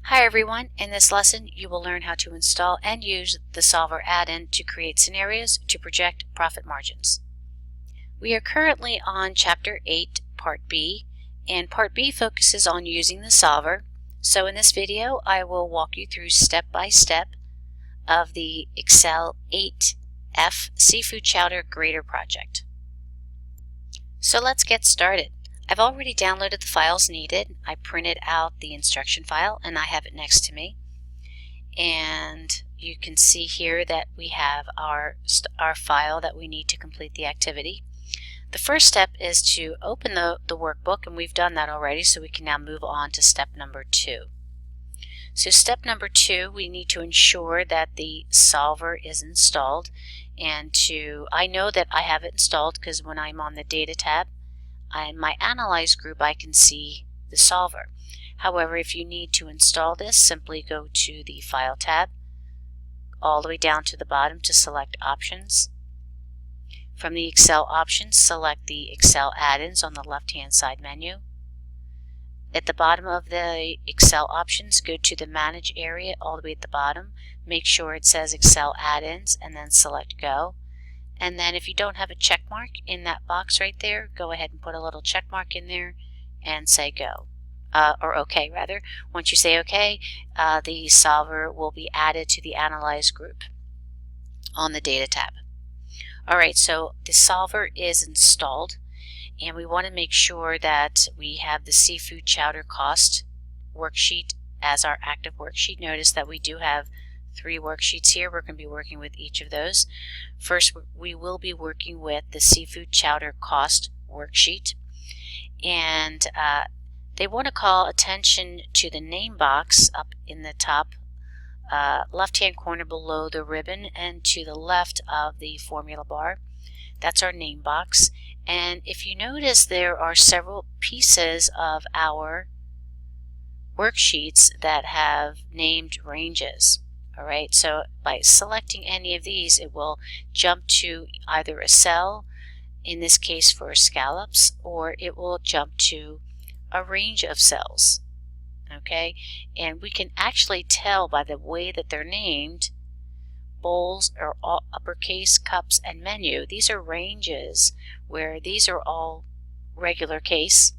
Hi everyone, in this lesson you will learn how to install and use the Solver add-in to create scenarios to project profit margins. We are currently on Chapter 8, Part B, and Part B focuses on using the Solver. So in this video I will walk you through step by step of the Excel 8F Seafood Chowder Grater project. So let's get started. I've already downloaded the files needed. I printed out the instruction file and I have it next to me. And you can see here that we have our file that we need to complete the activity. The first step is to open the workbook, and we've done that already, so we can now move on to step number 2. So step number 2, we need to ensure that the Solver is installed. And I know that I have it installed because when I'm on the Data tab, in my Analyze group I can see the Solver. However, if you need to install this, simply go to the File tab, all the way down to the bottom to select Options. From the Excel options, select the Excel add-ins on the left-hand side menu. At the bottom of the Excel options, go to the Manage area all the way at the bottom. Make sure it says Excel add-ins and then select Go. And then if you don't have a check mark in that box right there, go ahead and put a little check mark in there and say Go. Or OK rather. Once you say OK, the Solver will be added to the Analyze group on the Data tab. Alright, so the Solver is installed, and we want to make sure that we have the Seafood Chowder Cost worksheet as our active worksheet. Notice that we do have 3 worksheets here. We're going to be working with each of those. First, we will be working with the Seafood Chowder Cost worksheet, and they want to call attention to the name box up in the top left-hand corner below the ribbon and to the left of the formula bar. That's our name box. And if you notice, there are several pieces of our worksheets that have named ranges. Alright, so by selecting any of these, it will jump to either a cell, in this case for scallops, or it will jump to a range of cells. Okay, and we can actually tell by the way that they're named. Bowls are all uppercase, cups, and menu. These are ranges where these are all regular case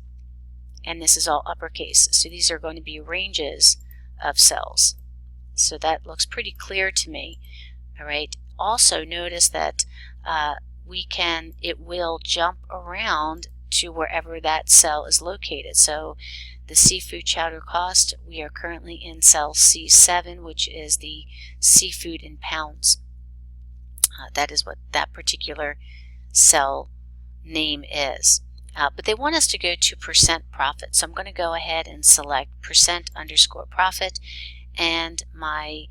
and this is all uppercase. So these are going to be ranges of cells. So that looks pretty clear to me. All right. Also notice that it will jump around to wherever that cell is located. So the Seafood Chowder Cost, we are currently in cell C7, which is the seafood in pounds. That is what that particular cell name is. But they want us to go to percent profit. So I'm going to go ahead and select %_profit, and my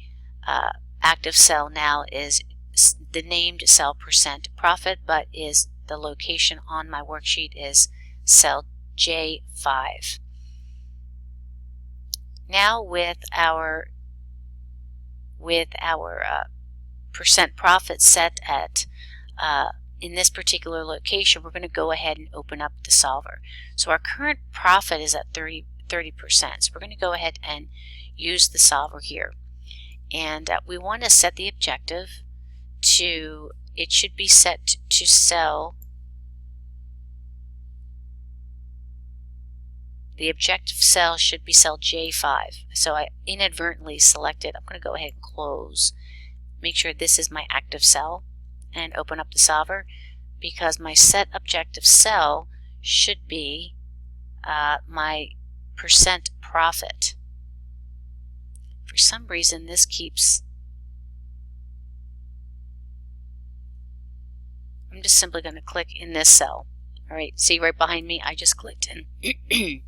active cell now is the named cell percent profit, but is the location on my worksheet is cell J5. Now with our percent profit set at in this particular location, we're going to go ahead and open up the Solver. So our current profit is at 30%. So we're going to go ahead and use the Solver here. And we want to set the objective to, it should be set to cell, the objective cell should be cell J5. So I inadvertently selected, I'm going to go ahead and close. Make sure this is my active cell and open up the Solver, because my set objective cell should be my percent profit. For some reason this keeps, I'm just simply going to click in this cell. Alright, see right behind me, I just clicked in.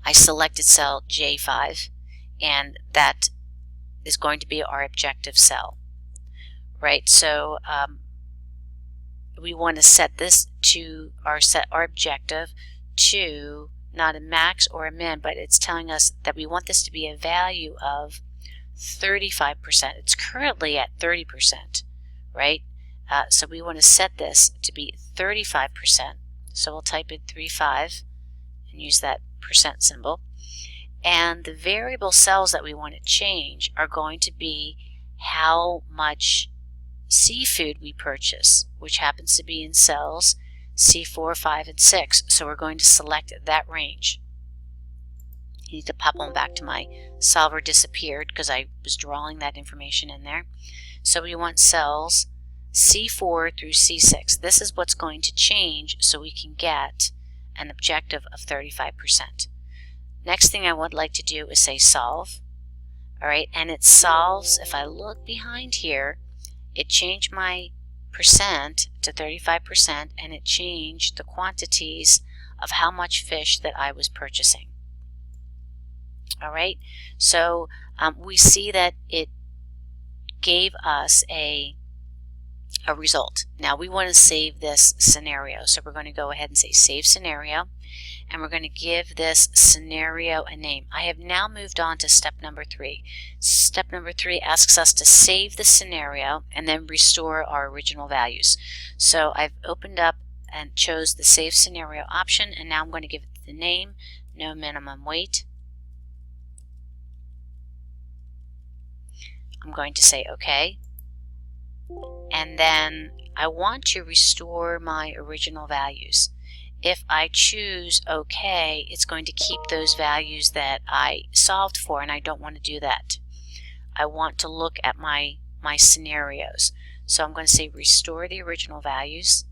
I selected cell J5, and that is going to be our objective cell. Right, so we want to set this to our objective to not a max or a min, but it's telling us that we want this to be a value of 35%. It's currently at 30%, right? So we want to set this to be 35%. So we'll type in 35 and use that percent symbol. And the variable cells that we want to change are going to be how much seafood we purchase, which happens to be in cells C4, 5, and 6. So we're going to select that range. You need to pop on back to my solver disappeared because I was drawing that information in there. So we want cells C4 through C6. This is what's going to change so we can get an objective of 35%. Next thing I would like to do is say solve. All right, and it solves, if I look behind here, it changed my percent to 35%, and it changed the quantities of how much fish that I was purchasing. All right, so we see that it gave us a result. Now we want to save this scenario, so we're going to go ahead and say save scenario, and we're going to give this scenario a name. I have now moved on to step number 3. Step number 3 asks us to save the scenario and then restore our original values. So I've opened up and chose the save scenario option, and now I'm going to give it the name, no minimum weight. I'm going to say OK. And then I want to restore my original values. If I choose OK, it's going to keep those values that I solved for, and I don't want to do that. I want to look at my scenarios. So I'm going to say restore the original values,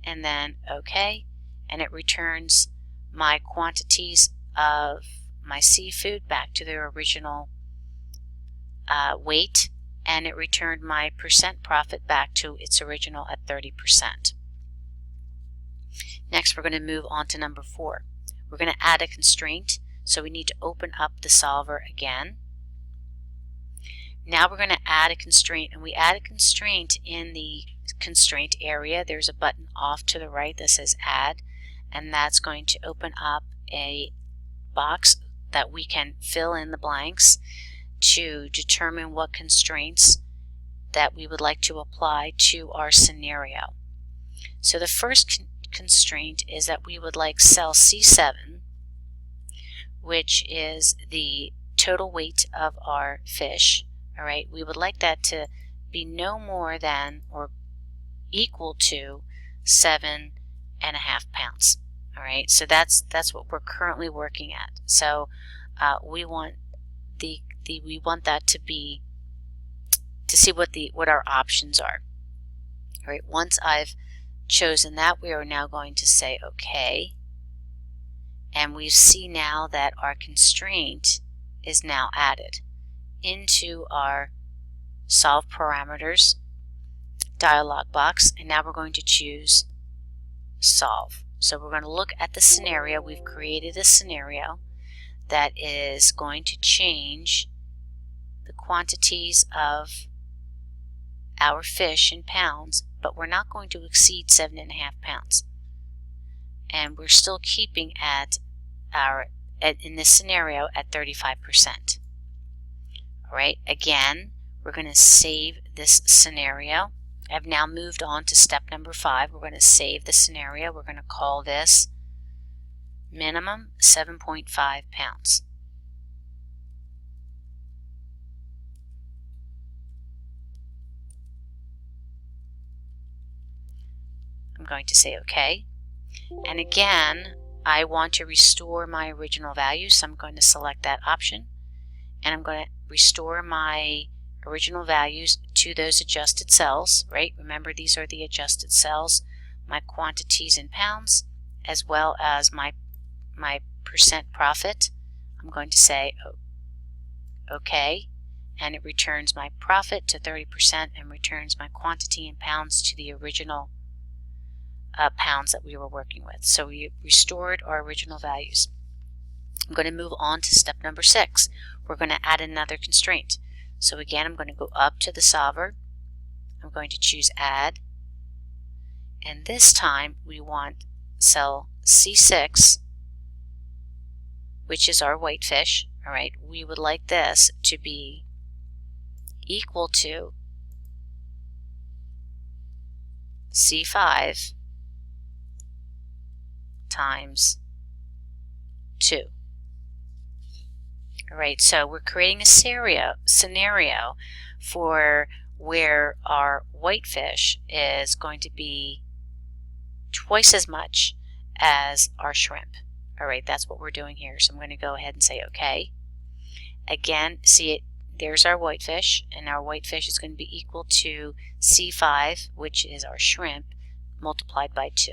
and then OK, and it returns my quantities of my seafood back to their original weight, and it returned my percent profit back to its original at 30%. Next, we're going to move on to number 4. We're going to add a constraint, so we need to open up the solver again. Now we're going to add a constraint, and we add a constraint in the constraint area. There's a button off to the right that says add, and that's going to open up a box that we can fill in the blanks to determine what constraints that we would like to apply to our scenario. So the first constraint is that we would like cell C7, which is the total weight of our fish. All right, we would like that to be no more than or equal to 7.5 pounds. All right, so that's what we're currently working at. So we want we want that to be to see what our options are. All right, once I've chosen that, we are now going to say OK, and we see now that our constraint is now added into our solve parameters dialog box, and now we're going to choose solve. So we're going to look at the scenario. We've created a scenario that is going to change the quantities of our fish in pounds, but we're not going to exceed 7.5 pounds. And we're still keeping in this scenario at 35%. All right, again, we're going to save this scenario. I've now moved on to step number 5. We're going to save the scenario. We're going to call this minimum 7.5 pounds. I'm going to say OK. And again, I want to restore my original value, so I'm going to select that option. And I'm going to restore my original values to those adjusted cells, right? Remember, these are the adjusted cells, my quantities in pounds, as well as my percent profit. I'm going to say OK, and it returns my profit to 30% and returns my quantity in pounds to the original pounds that we were working with. So we restored our original values. I'm going to move on to step number 6. We're going to add another constraint. So again, I'm going to go up to the solver. I'm going to choose add, and this time we want cell C6, which is our whitefish. All right, we would like this to be equal to C5 times 2. All right, so we're creating a scenario for where our whitefish is going to be twice as much as our shrimp. All right, that's what we're doing here. So I'm going to go ahead and say OK. Again, see it, there's our whitefish, and our whitefish is going to be equal to C5, which is our shrimp, multiplied by 2.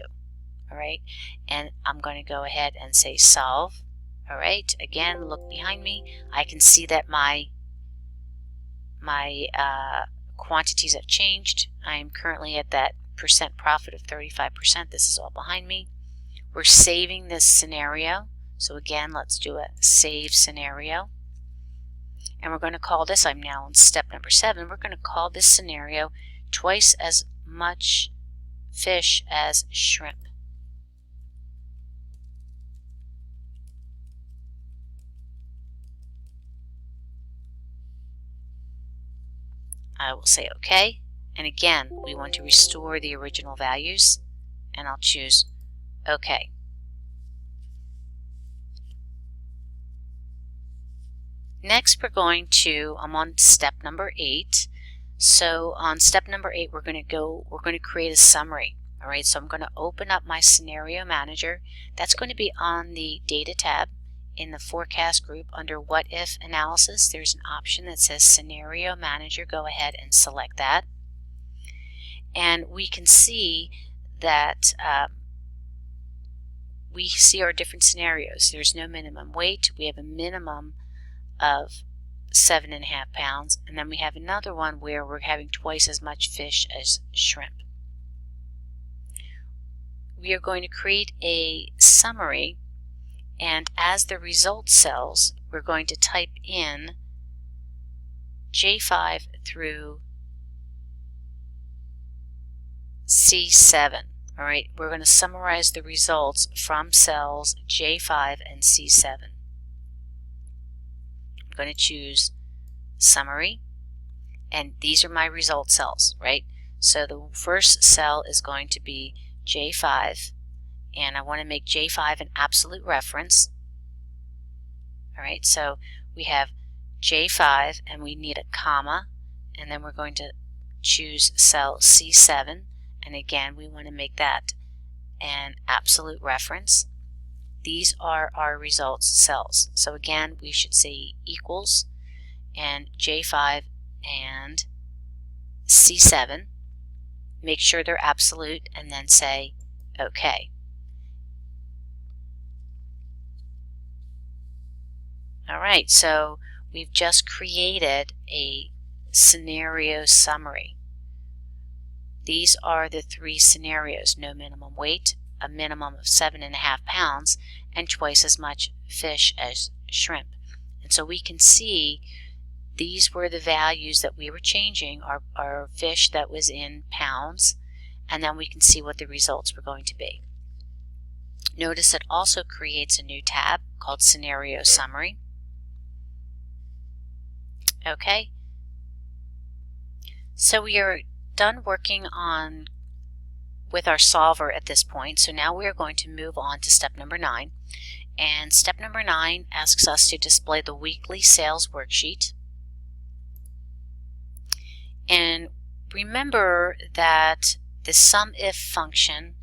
All right, and I'm going to go ahead and say solve. All right, again, look behind me. I can see that my quantities have changed. I am currently at that percent profit of 35%. This is all behind me. We're saving this scenario. So again, let's do a save scenario. And we're going to call this, I'm now on step number 7, we're going to call this scenario twice as much fish as shrimp. I will say OK, and again we want to restore the original values, and I'll choose OK. Next we're going to, I'm on step number 8. So on step number 8 we're going to create a summary. All right, so I'm going to open up my scenario manager. That's going to be on the data tab in the forecast group under what if analysis. There's an option that says scenario manager. Go ahead and select that. And we can see that we see our different scenarios. There's no minimum weight. We have a minimum of 7.5 pounds, and then we have another one where we're having twice as much fish as shrimp. We are going to create a summary, and as the result cells we're going to type in J5 through C7. All right, we're going to summarize the results from cells J5 and C7. I'm going to choose summary, and these are my result cells, right? So the first cell is going to be J5, and I want to make J5 an absolute reference. All right, so we have J5 and we need a comma, and then we're going to choose cell C7, and again we want to make that an absolute reference. These are our results cells. So again we should say equals and J5 and C7. Make sure they're absolute and then say OK. Alright, so we've just created a scenario summary. These are the 3 scenarios: no minimum weight, a minimum of 7.5 pounds, and twice as much fish as shrimp. And so we can see these were the values that we were changing, our fish that was in pounds, and then we can see what the results were going to be. Notice it also creates a new tab called Scenario Summary. Okay, so we are done working with our solver at this point, so now we are going to move on to step number 9. And step number 9 asks us to display the weekly sales worksheet. And remember that the SUMIF function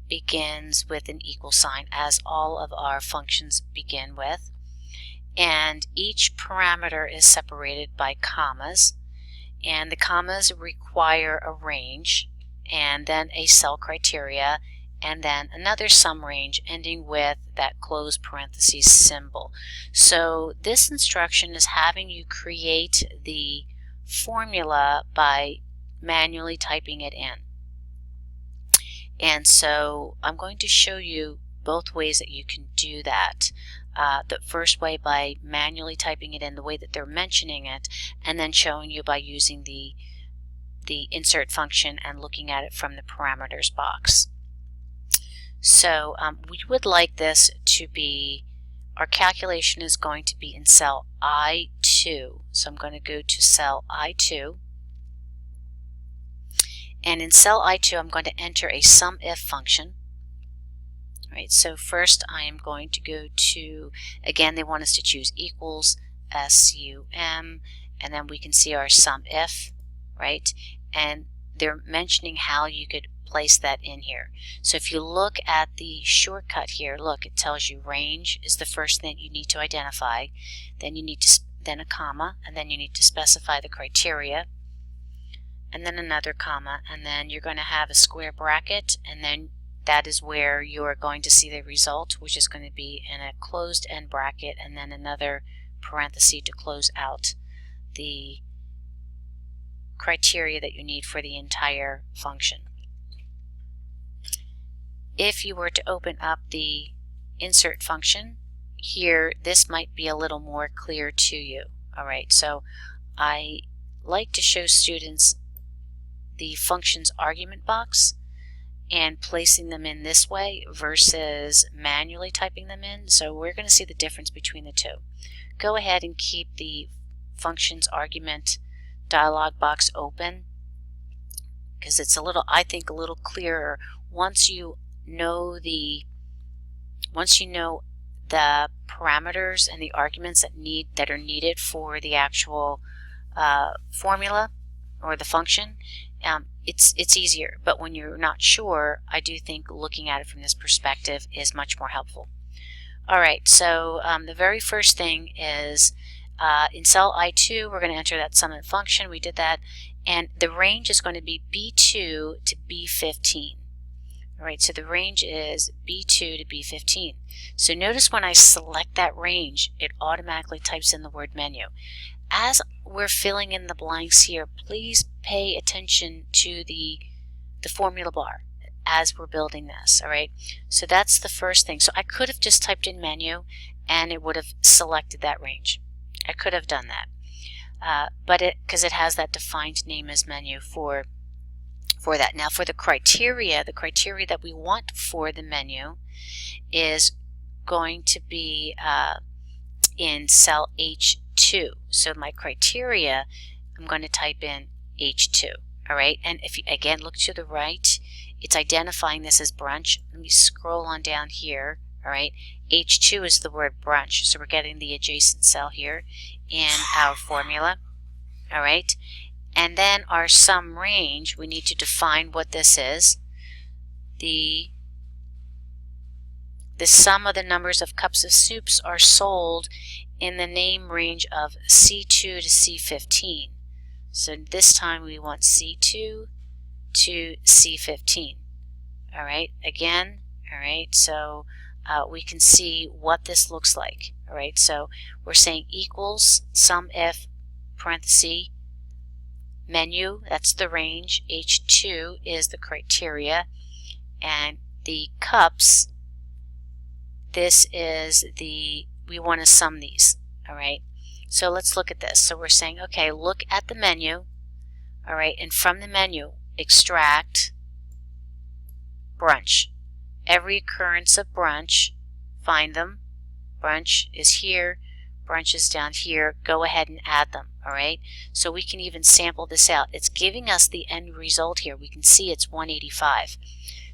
begins with an equal sign, as all of our functions begin with. And each parameter is separated by commas. And the commas require a range, and then a cell criteria, and then another sum range ending with that close parentheses symbol. So this instruction is having you create the formula by manually typing it in. And so I'm going to show you both ways that you can do that. The first way by manually typing it in the way that they're mentioning it, and then showing you by using the insert function and looking at it from the parameters box. So we would like this to be, our calculation is going to be in cell I2. So I'm going to go to cell I2. And in cell I2 I'm going to enter a SUMIF function. Right, so first I am going to go to, again they want us to choose equals, SUM, and then we can see our sum if, right? And they're mentioning how you could place that in here. So if you look at the shortcut here, look, it tells you range is the first thing you need to identify. Then you need to then a comma, and then you need to specify the criteria, and then another comma, and then you're going to have a square bracket, and then that is where you are going to see the result, which is going to be in a closed end bracket, and then another parenthesis to close out the criteria that you need for the entire function. If you were to open up the insert function here, this might be a little more clear to you. Alright, so I like to show students the function's argument box and placing them in this way versus manually typing them in. So we're going to see the difference between the two. Go ahead and keep the function's argument dialog box open, because it's a little, I think, a little clearer once you know the parameters and the arguments that are needed for the actual formula or the function. It's easier, but when you're not sure, I do think looking at it from this perspective is much more helpful. Alright, so the very first thing is in cell I2, we're going to enter that sum and function. We did that, and the range is going to be B2 to B15. Alright, so the range is B2 to B15. So notice when I select that range, it automatically types in the word menu. As we're filling in the blanks here, please pay attention to the formula bar as we're building this. Alright, so that's the first thing. So I could have just typed in menu and it would have selected that range. I could have done that, but because it has that defined name as menu for that. Now for the criteria that we want for the menu is going to be in cell H2. So my criteria, I'm going to type in H2. Alright, and if you again look to the right, it's identifying this as brunch. Let me scroll on down here. Alright, H2 is the word brunch, so we're getting the adjacent cell here in our formula. Alright, and then our sum range, we need to define what this is. The sum of the numbers of cups of soups are sold in the name range of C2 to C15. So this time we want C2 to C15. Alright, again, alright, so we can see what this looks like. Alright, so we're saying equals sum if parenthesis menu, that's the range, H2 is the criteria, and the cups, this is we want to sum these. Alright, so let's look at this. So we're saying, okay, look at the menu, alright, and from the menu extract brunch. Every occurrence of brunch, find them. Brunch is here, brunch is down here. Go ahead and add them. Alright, so we can even sample this out. It's giving us the end result here. We can see it's 185.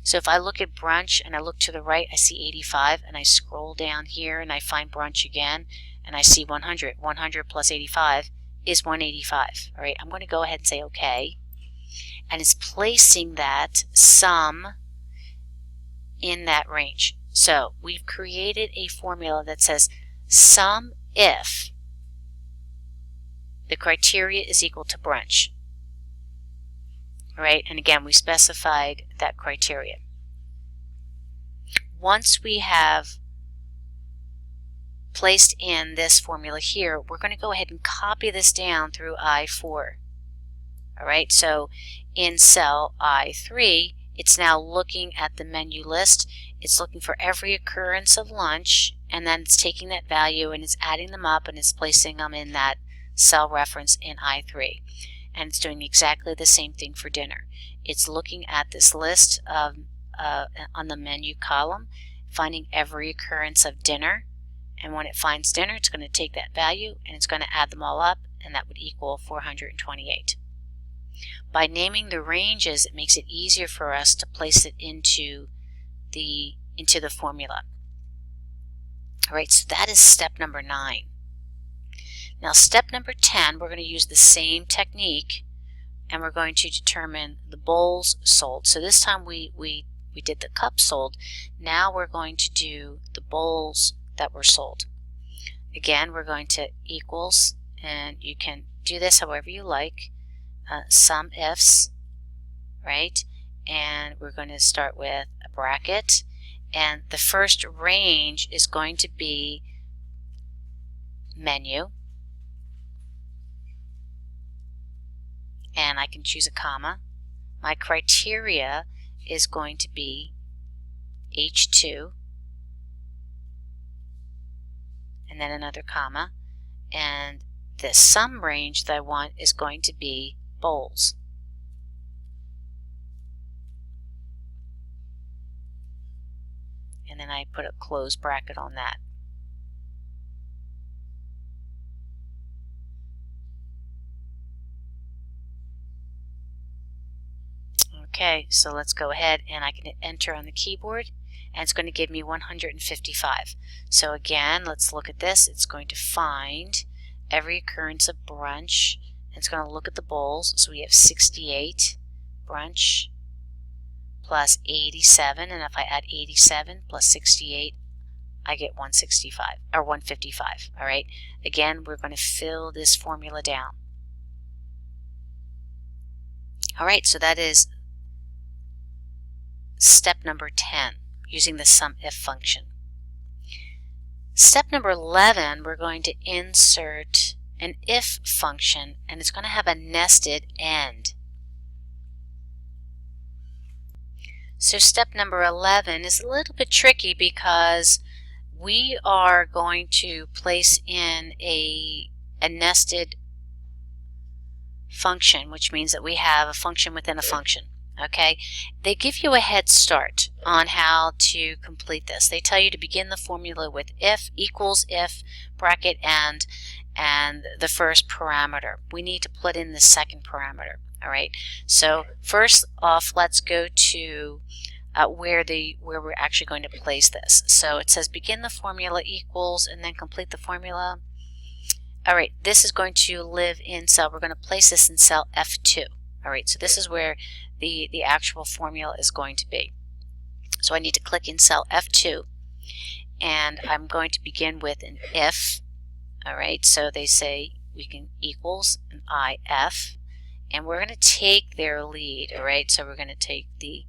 So if I look at brunch and I look to the right, I see 85, and I scroll down here and I find brunch again and I see 100. 100 plus 85 is 185. Alright, I'm going to go ahead and say OK, and it's placing that sum in that range. So we've created a formula that says sum if the criteria is equal to brunch. Alright, and again we specified that criteria. Once we have placed in this formula here, we're going to go ahead and copy this down through I4. Alright, so in cell I3, it's now looking at the menu list. It's looking for every occurrence of lunch, and then it's taking that value and it's adding them up and it's placing them in that cell reference in I3. And it's doing exactly the same thing for dinner. It's looking at this list of, on the menu column, finding every occurrence of dinner, and when it finds dinner, it's going to take that value and it's going to add them all up, and that would equal 428. By naming the ranges, it makes it easier for us to place it into the formula. Alright, so that is step number 9. Now step number 10, we're going to use the same technique, and we're going to determine the bowls sold. So this time we did the cups sold. Now we're going to do the bowls that were sold. Again, we're going to equals, and you can do this however you like, sum ifs, right? And we're going to start with a bracket, and the first range is going to be menu, and I can choose a comma. My criteria is going to be H2, and then another comma, and the sum range that I want is going to be bowls. And then I put a close bracket on that. Okay, so let's go ahead and I can hit enter on the keyboard, and it's going to give me 155. So again, let's look at this. It's going to find every occurrence of brunch, and it's going to look at the bowls. So we have 68 brunch plus 87, and if I add 87 plus 68, I get 165 or 155. All right. Again, we're going to fill this formula down. All right, so that is step number 10, using the sum if function. Step number 11, we're going to insert an if function, and it's going to have a nested end. So step number 11 is a little bit tricky because we are going to place in a nested function, which means that we have a function within a function. Okay, they give you a head start on how to complete this. They tell you to begin the formula with if equals if bracket and the first parameter. We need to put in the second parameter. All right, so first off, let's go to where we're actually going to place this. So it says begin the formula equals and then complete the formula. All right, this is going to live in cell. We're going to place this in cell F2. All right, so this is where the actual formula is going to be. So I need to click in cell F2, and I'm going to begin with an if. All right, so they say we can equals an IF, and we're going to take their lead. All right, so we're going to take the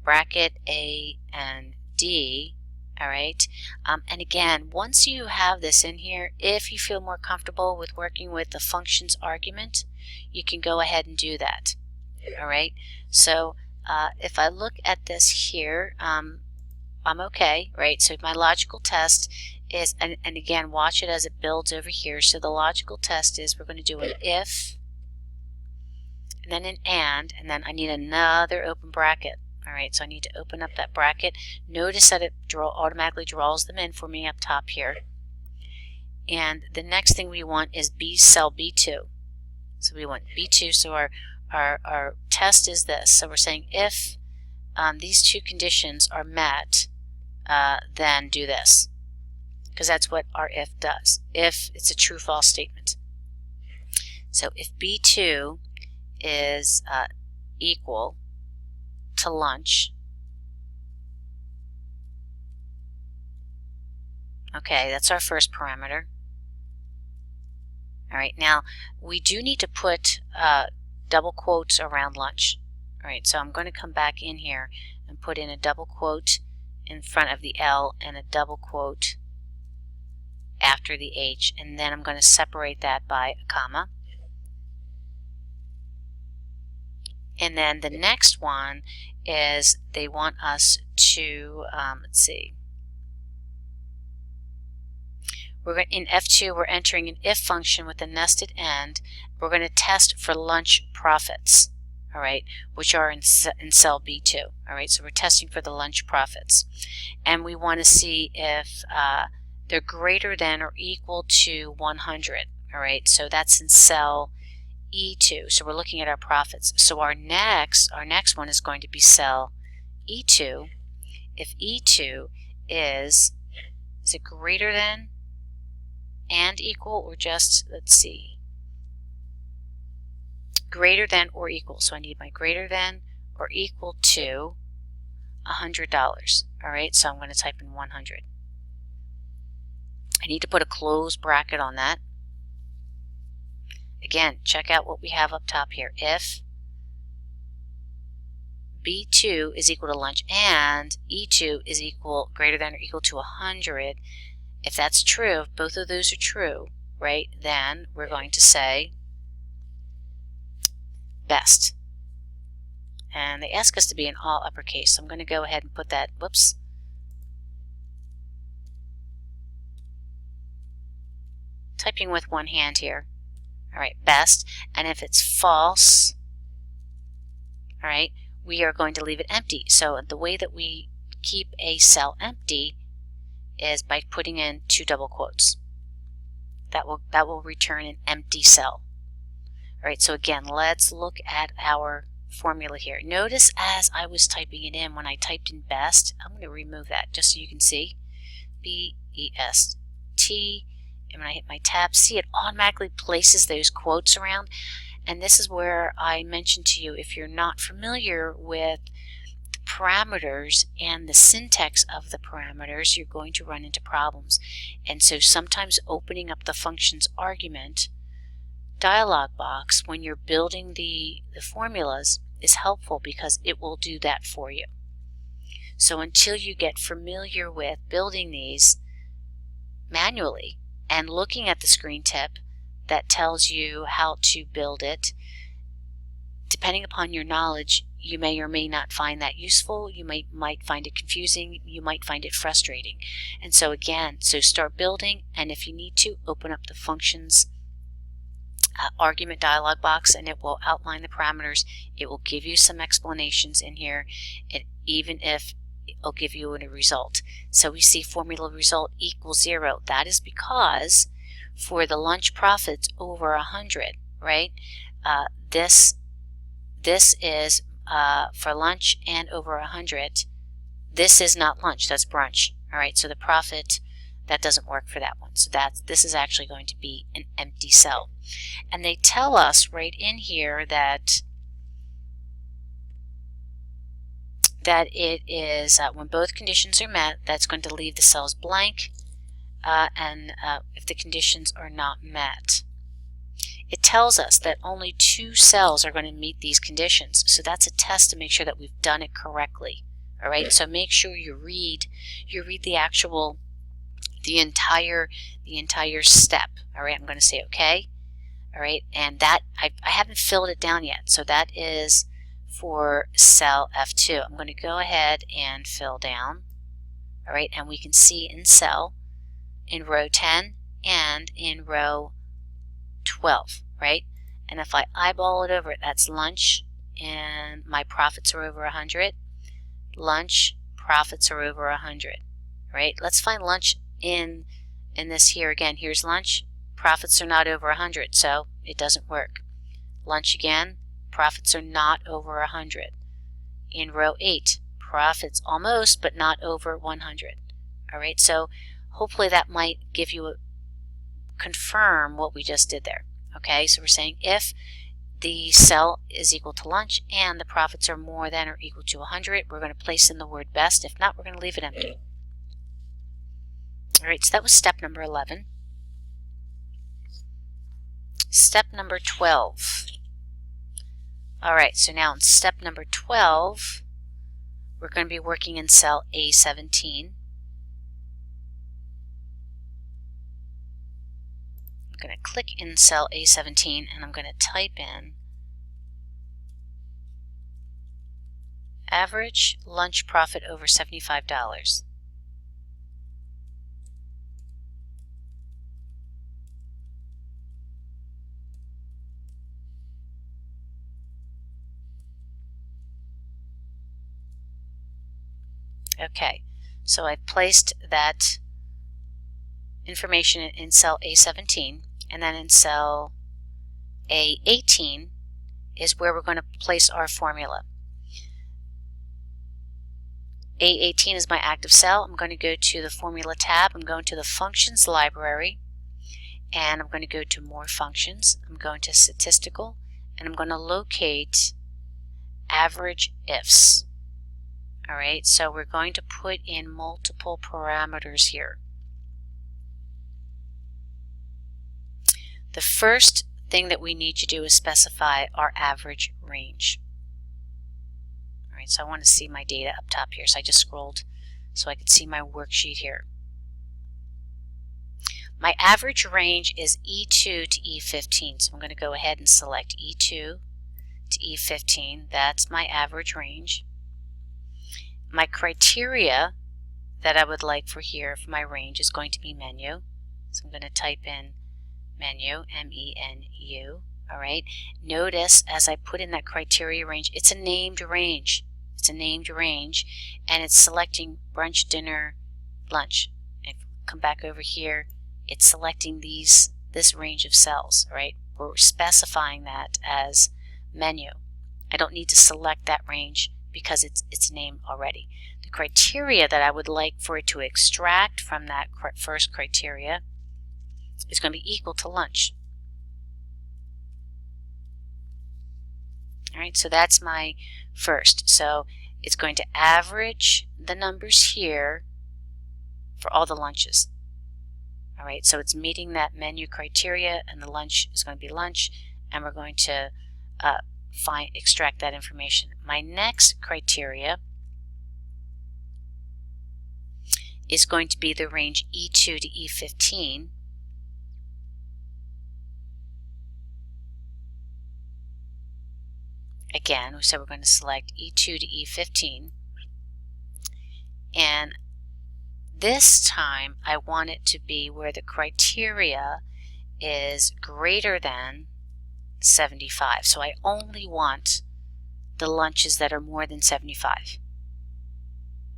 bracket A and D. All right, and again, once you have this in here, if you feel more comfortable with working with the function's argument, you can go ahead and do that. All right, so if I look at this here, I'm okay, right? So my logical test is, and again, watch it as it builds over here. So the logical test is we're going to do an if, and then an and then I need another open bracket. All right, so I need to open up that bracket. Notice that it automatically draws them in for me up top here. And the next thing we want is cell B2. So we want B2, so our test is this. So we're saying if these two conditions are met, then do this. Because that's what our if does. If it's a true-false statement. So if B2 is equal to lunch, okay, that's our first parameter. All right, now we do need to put double quotes around lunch. All right, so I'm going to come back in here and put in a double quote in front of the L and a double quote after the H, and then I'm going to separate that by a comma. And then the next one is they want us to, let's see, in F2 we're entering an if function with a nested end. We're going to test for lunch profits, all right, which are in cell B2. All right, so we're testing for the lunch profits. And we want to see if they're greater than or equal to 100. All right, so that's in cell E2. So we're looking at our profits. So our next one is going to be cell E2. If E2 is it greater than and equal, or just, let's see, greater than or equal. So I need my greater than or equal to $100. All right, so I'm going to type in 100. I need to put a close bracket on that. Again, check out what we have up top here. If B2 is equal to lunch and E2 is greater than or equal to 100, if that's true, if both of those are true, right, then we're going to say best. And they ask us to be in all uppercase, so I'm going to go ahead and put that, whoops, typing with one hand here. All right, best. And if it's false, all right, we are going to leave it empty. So the way that we keep a cell empty is by putting in 2 double quotes. That will return an empty cell. All right, so again, let's look at our formula here. Notice as I was typing it in, when I typed in best, I'm going to remove that just so you can see. B-E-S-T, and when I hit my tab, see, it automatically places those quotes around. And this is where I mentioned to you, if you're not familiar with the parameters and the syntax of the parameters, you're going to run into problems. And so sometimes opening up the function's argument dialog box when you're building the formulas is helpful, because it will do that for you. So until you get familiar with building these manually and looking at the screen tip that tells you how to build it, depending upon your knowledge, you may or may not find that useful. You might find it confusing. You might find it frustrating. And so again, start building, and if you need to, open up the functions argument dialog box, and it will outline the parameters. It will give you some explanations in here, and even if it'll give you a result. So we see formula result equals 0. That is because for the lunch profits over 100, right? This is for lunch and over 100. This is not lunch, that's brunch. All right, so the profit, that doesn't work for that one. So this is actually going to be an empty cell. And they tell us right in here that it is when both conditions are met, that's going to leave the cells blank, and if the conditions are not met. It tells us that only 2 cells are going to meet these conditions. So that's a test to make sure that we've done it correctly. All right, so make sure you read the entire step. All right, I'm going to say okay. All right, and that I haven't filled it down yet, so that is for cell F2. I'm going to go ahead and fill down. All right, and we can see in cell in row 10 and in row 12, right? And if I eyeball it over, that's lunch, and my profits are over 100. Lunch, profits are over 100, right? Let's find lunch in this here again. Here's lunch, profits are not over 100, so it doesn't work. Lunch again, profits are not over 100. In row 8, profits almost, but not over 100. All right, so hopefully that might give you confirm what we just did there. Okay, so we're saying if the cell is equal to lunch and the profits are more than or equal to 100, we're going to place in the word best. If not, we're going to leave it empty. All right, so that was step number 11. Step number 12. All right, so now in step number 12, we're going to be working in cell A17. I'm going to click in cell A17 and I'm going to type in average lunch profit over $75. Okay, so I've placed that information in cell A17, and then in cell A18 is where we're going to place our formula. A18 is my active cell. I'm going to go to the Formula tab. I'm going to the Functions library, and I'm going to go to More Functions. I'm going to Statistical, and I'm going to locate Average Ifs. All right, so we're going to put in multiple parameters here. The first thing that we need to do is specify our average range. All right, so I want to see my data up top here. So I just scrolled so I could see my worksheet here. My average range is E2 to E15. So I'm going to go ahead and select E2 to E15. That's my average range. My criteria that I would like for here for my range is going to be menu. So I'm going to type in menu, M-E-N-U. All right. Notice as I put in that criteria range, it's a named range. It's a named range, and it's selecting brunch, dinner, lunch. If I come back over here, it's selecting this range of cells. All right. We're specifying that as menu. I don't need to select that range because it's named already. The criteria that I would like for it to extract from that first criteria is going to be equal to lunch. All right, so that's my first. So it's going to average the numbers here for all the lunches. All right, so it's meeting that menu criteria, and the lunch is going to be lunch, and we're going to extract that information. My next criteria is going to be the range E2 to E15. Again, we said we're going to select E2 to E15. And this time I want it to be where the criteria is greater than 75. So I only want the lunches that are more than 75.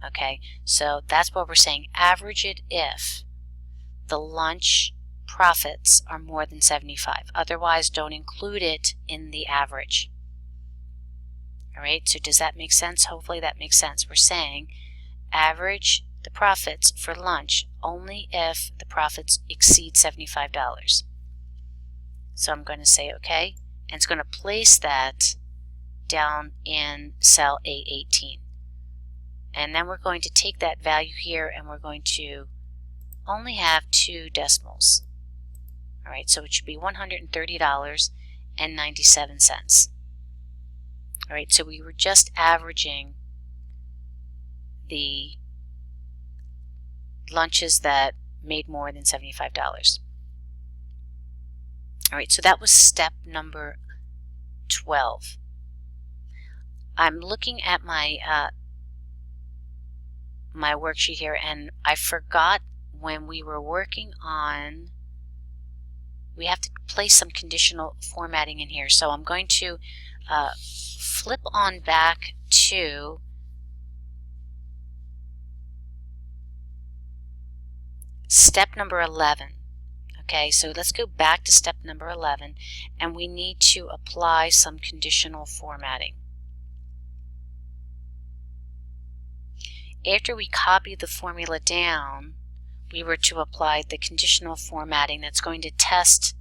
Okay, so that's what we're saying. Average it if the lunch profits are more than 75. Otherwise, don't include it in the average. All right, so does that make sense? Hopefully that makes sense. We're saying average the profits for lunch only if the profits exceed $75. So I'm going to say OK, and it's going to place that down in cell A18. And then we're going to take that value here and we're going to only have 2 decimals. All right, so it should be $130.97. All right, so we were just averaging the lunches that made more than $75. All right, so that was step number 12. I'm looking at my my worksheet here, and I forgot when we were working on, we have to place some conditional formatting in here. So I'm going to flip on back to step number 11. Okay, so let's go back to step number 11, and we need to apply some conditional formatting. After we copy the formula down, we were to apply the conditional formatting that's going to test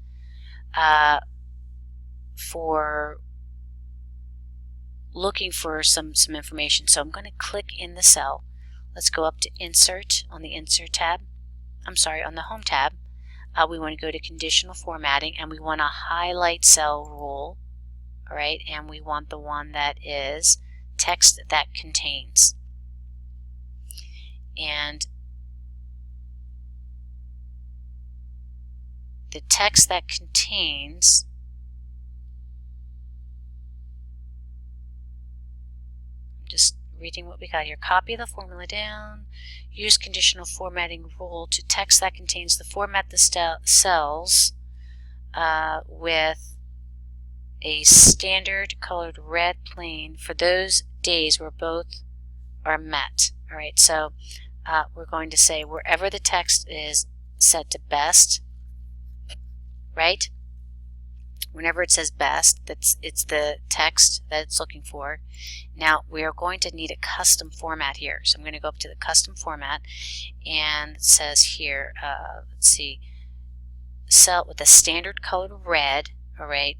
for looking for some information. So I'm going to click in the cell. Let's go up to Insert on the Insert tab. I'm sorry, on the Home tab. We want to go to Conditional Formatting, and we want to highlight cell rule. All right, and we want the one that is text that contains. And the text that contains just reading what we got here. Copy the formula down. Use conditional formatting rule to text that contains the format the cells with a standard colored red plain for those days where both are met. All right, so we're going to say wherever the text is set to best, right? Whenever it says best, it's the text that it's looking for. Now we are going to need a custom format here. So I'm going to go up to the custom format, and it says here, let's see, cell with a standard color red, all right,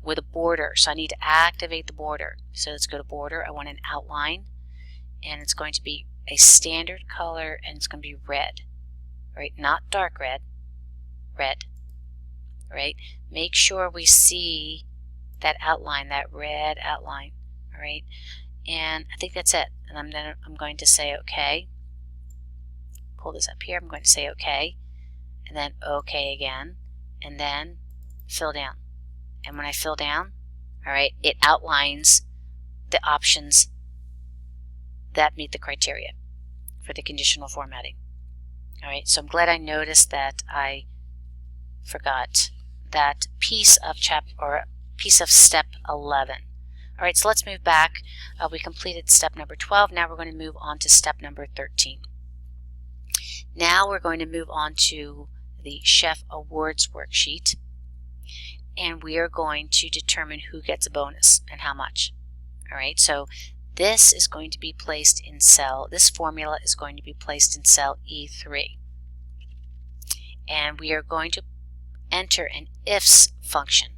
with a border. So I need to activate the border. So let's go to border. I want an outline, and it's going to be a standard color, and it's going to be red, right? Not dark red, red, right? Make sure we see that outline, that red outline, all right? And I think that's it. And I'm going to say OK. Pull this up here. I'm going to say OK, and then OK again, and then fill down. And when I fill down, all right, it outlines the options that meet the criteria for the conditional formatting. All right, so I'm glad I noticed that I forgot that piece of step 11. All right, so let's move back. We completed step number 12. Now we're going to move on to step number 13. Now we're going to move on to the Chef Awards worksheet, and we are going to determine who gets a bonus and how much. All right, so this is going to be placed in this formula is going to be placed in cell E3. And we are going to enter an ifs function,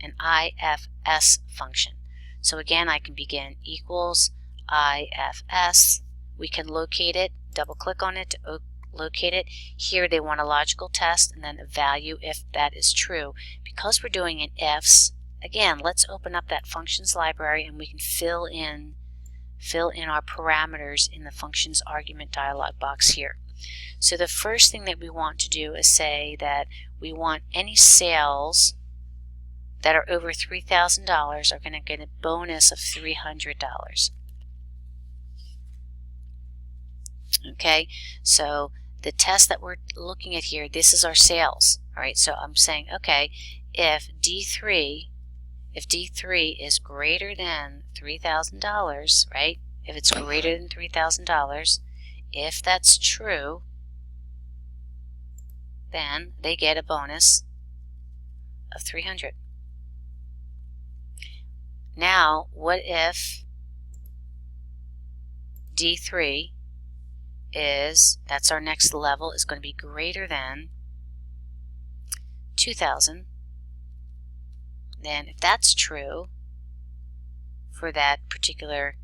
an IFS function. So again, I can begin equals IFS. We can locate it, double click on it to locate it. Here they want a logical test and then a value if that is true. Because we're doing an ifs, again, let's open up that functions library and we can fill in our parameters in the functions argument dialog box here. So the first thing that we want to do is say that we want any sales that are over $3,000 are going to get a bonus of $300. Okay, so the test that we're looking at here, this is our sales. All right, so I'm saying, okay, if D3 is greater than $3,000, right? If it's greater than $3,000, if that's true, then they get a bonus of $300. Now, what if D3 is, that's our next level, is going to be greater than 2,000? Then if that's true for that particular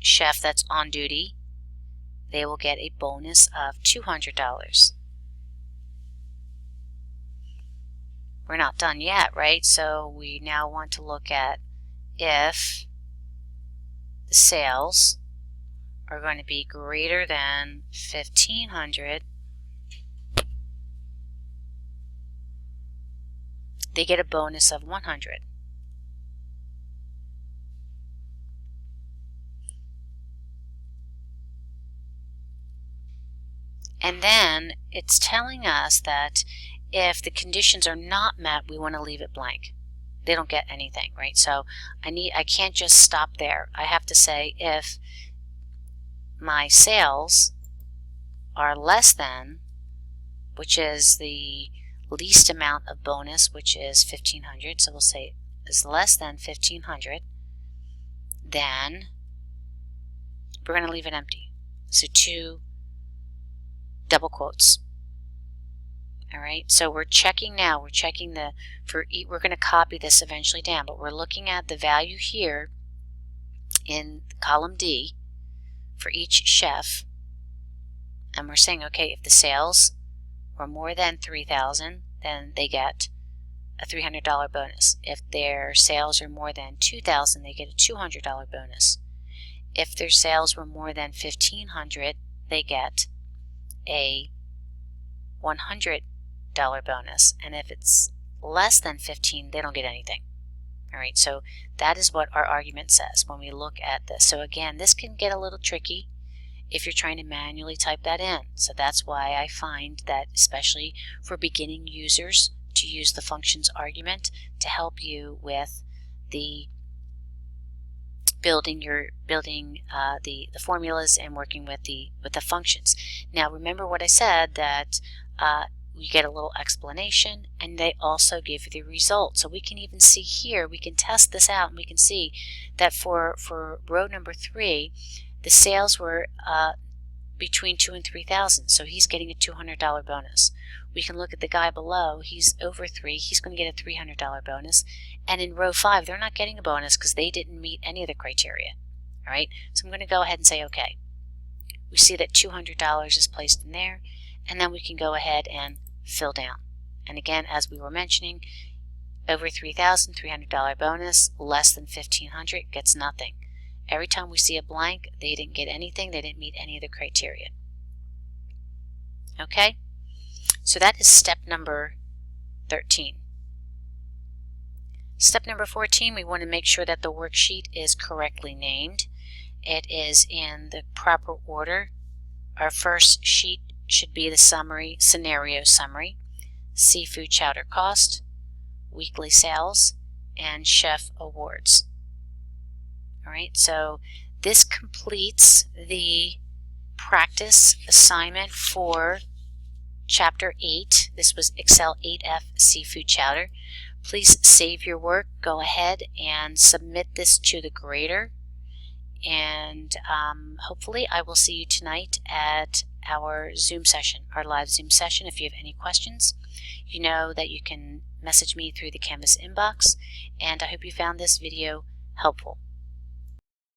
chef that's on duty, they will get a bonus of $200. We're not done yet, right? So we now want to look at if the sales are going to be greater than 1,500, they get a bonus of 100. And then it's telling us that if the conditions are not met, we want to leave it blank. They don't get anything, right? So I can't just stop there. I have to say if my sales are less than, which is the least amount of bonus, which is 1,500. So we'll say is less than 1,500. Then we're going to leave it empty. So 2 double quotes. All right, so we're checking now. We're checking we're going to copy this eventually down, but we're looking at the value here in column D for each chef, and we're saying, okay, if the sales were more than 3,000, then they get a $300 bonus. If their sales are more than 2,000, they get a $200 bonus. If their sales were more than 1,500, they get a $100 bonus, and if it's less than 15, they don't get anything. All right, so that is what our argument says when we look at this. So again, this can get a little tricky if you're trying to manually type that in. So that's why I find that, especially for beginning users, to use the functions argument to help you with the building the formulas and working with the functions. Now remember what I said, that we get a little explanation and they also give you the result. So we can even see here, we can test this out, and we can see that for row number 3, the sales were between 2 and 3,000, so he's getting a $200 bonus. We can look at the guy below. He's over 3. He's going to get a $300 bonus. And in row 5, they're not getting a bonus because they didn't meet any of the criteria. All right, so I'm going to go ahead and say OK. We see that $200 is placed in there, and then we can go ahead and fill down. And again, as we were mentioning, over 3,000, $300 bonus, less than 1,500 gets nothing. Every time we see a blank, they didn't get anything, they didn't meet any of the criteria. Okay, so that is step number 13. Step number 14, we want to make sure that the worksheet is correctly named. It is in the proper order. Our first sheet should be the summary, scenario summary, seafood chowder cost, weekly sales, and chef awards. All right, so this completes the practice assignment for Chapter 8. This was Excel 8F Seafood Chowder. Please save your work. Go ahead and submit this to the grader. And hopefully I will see you tonight at our Zoom session, our live Zoom session. If you have any questions, you know that you can message me through the Canvas inbox. And I hope you found this video helpful.